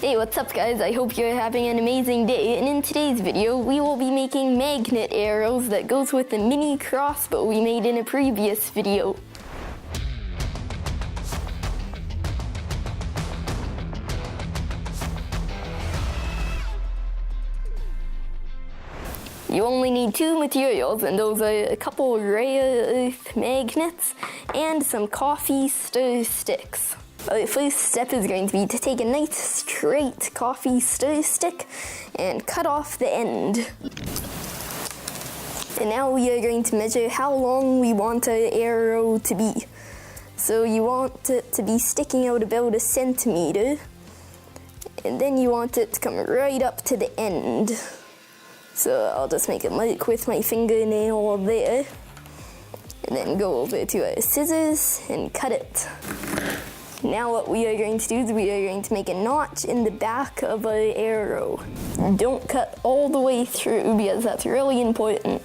Hey, what's up guys? I hope you're having an amazing day, and in today's video we will be making magnet arrows that goes with the mini crossbow we made in a previous video. You only need two materials, and those are a couple rare earth magnets and some coffee stir sticks. The first step is going to be to take a nice straight coffee stir stick and cut off the end. And now we are going to measure how long we want our arrow to be. So you want it to be sticking out about 1 centimeter, and then you want it to come right up to the end. So I'll just make a mark with my fingernail there, and then go over to our scissors and cut it. Now what we are going to do is we are going to make a notch in the back of our arrow. Don't cut all the way through because that's really important.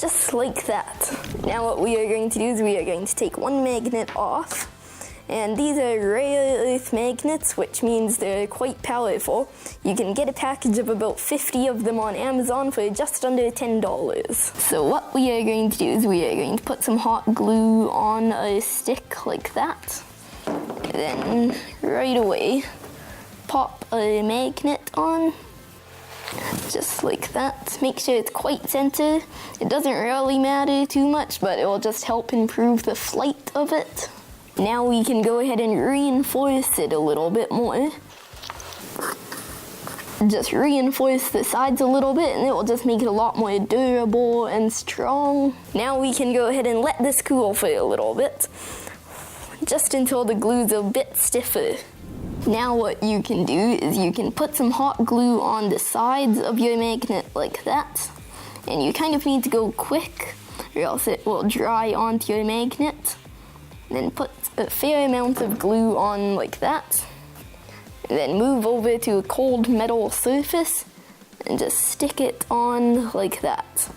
Just like that. Now what we are going to do is we are going to take one magnet off. And these are rare earth magnets, which means they're quite powerful. You can get a package of about 50 of them on Amazon for just under $10. So what we are going to do is we are going to put some hot glue on a stick like that. And then right away, pop a magnet on, just like that. Make sure it's quite centered. It doesn't really matter too much, but it will just help improve the flight of it. Now we can go ahead and reinforce it a little bit more. Just reinforce the sides a little bit and it will just make it a lot more durable and strong. Now we can go ahead and let this cool for a little bit, just until the glue's a bit stiffer. Now what you can do is you can put some hot glue on the sides of your magnet like that. And you kind of need to go quick or else it will dry onto your magnet. Then put a fair amount of glue on like that. And then move over to a cold metal surface and just stick it on like that.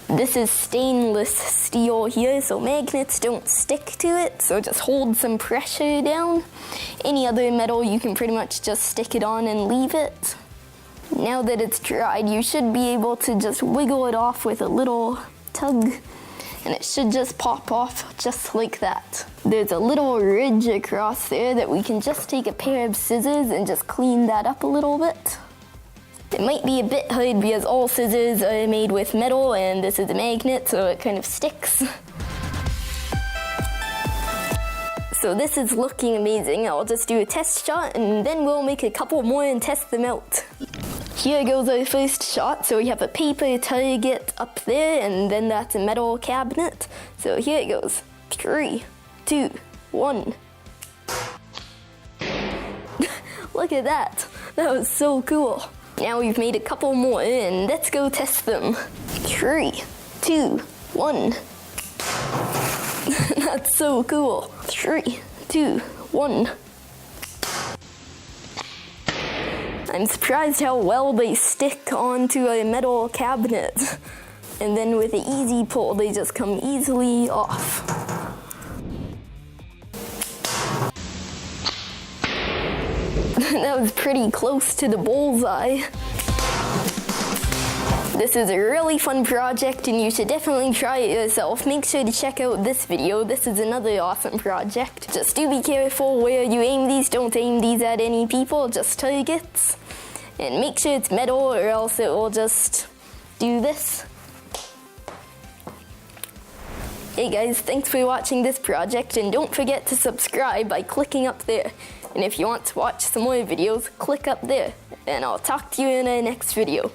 This is stainless steel here, so magnets don't stick to it, so just hold some pressure down. Any other metal you can pretty much just stick it on and leave it. Now that it's dried, you should be able to just wiggle it off with a little tug. And it should just pop off just like that. There's a little ridge across there that we can just take a pair of scissors and just clean that up a little bit. It might be a bit hard because all scissors are made with metal and this is a magnet, so it kind of sticks. So this is looking amazing. I'll just do a test shot and then we'll make a couple more and test them out. Here goes our first shot. So we have a paper target up there, and then that's a metal cabinet. So here it goes. 3, 2, 1. Look at that. That was so cool. Now we've made a couple more, and let's go test them. 3, 2, 1. That's so cool. 3, 2, 1. I'm surprised how well they stick onto a metal cabinet. And then with an easy pull, they just come easily off. That was pretty close to the bullseye. This is a really fun project and you should definitely try it yourself. Make sure to check out this video. This is another awesome project. Just do be careful where you aim these. Don't aim these at any people, just targets. And make sure it's metal or else it will just do this. Hey guys, thanks for watching this project, and don't forget to subscribe by clicking up there. And if you want to watch some more videos, click up there. And I'll talk to you in our next video.